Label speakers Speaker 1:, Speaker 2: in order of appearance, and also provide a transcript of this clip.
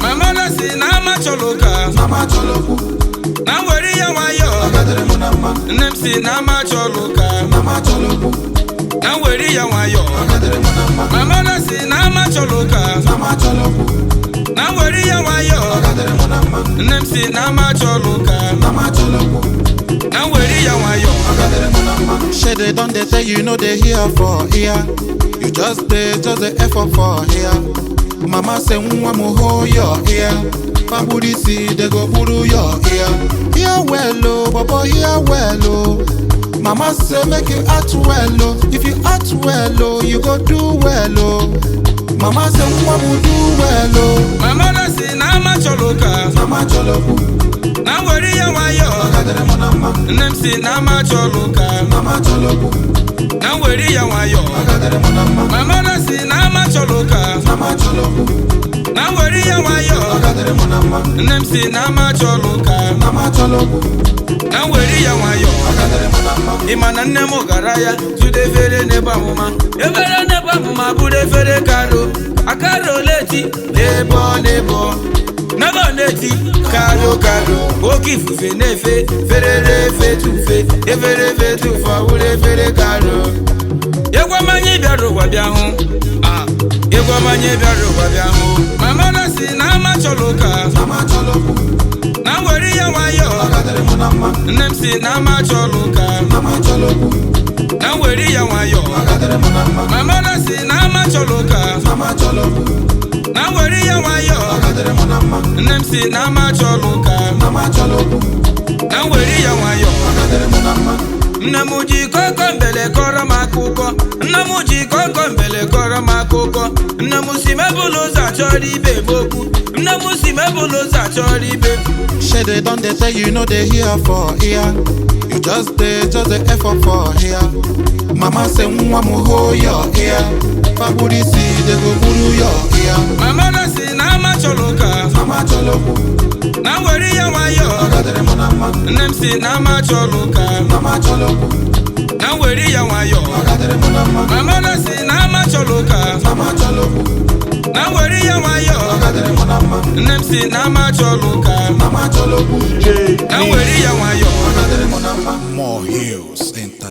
Speaker 1: Mama si na Acholokwu. Na weri ya wayo. Nem si na Acholokwu. Na weri ya wayo. Mama si na Acholokwu. Na weri ya wayo. Nem si na Acholokwu. Na weri ya wayo.
Speaker 2: Shey they don dey tell you no dey hear for ear. You just the effort for here. Mama say nwa mo hold your ear. Family see they go puru your ear. Hear well oh, baba hear well oh. Mama say make you act well oh. If you act well oh, you go do well oh. Mama say nwa mo do well oh.
Speaker 1: Mama say na Acholokwu. Na weri ya wayo. Nem si na Acholokwu. Na weri ya wayo. Mama si na Acholokwu. Na weri ya wayo. Nem si na Acholokwu. Na weri ya wayo. Imana nne mo garaya tude fere neba muma. Ebere neba muma bude fere karo. Akaro leti nebo. Never neti karo. Oki fufe nefe fere fe tufe. Efere fe tufa ule fere karo. Yegwa manye biaro wa biahu. Yegwa manye biaro wa biahu. Mama si na Acholokwu. Na weri ya wayo. Nem si na Acholokwu. Na weri ya wayo. Mama si na Acholokwu. Na weri ya wayo. Nem si na Acholokwu. Na weri ya wayo. Nnamuji koko mbele koro makuko. Nnamuji koko mbele koro makuko. Nnamusi mebulu za chori beboku. Nnamusi mebulu za chori be.
Speaker 2: Shey they don dey tell you no dey hear for ear. You just the effort for here. Mama say nwa mo hold your ear. Family see they go puru your ear.
Speaker 1: Mama si na Acholokwu. Na weri ya wayo. Nem si na Acholokwu. Na weri ya wayo. Mama si na Acholokwu. Na weri ya wayo. Nem si na Acholokwu. Na weri ya wayo.
Speaker 2: More hills.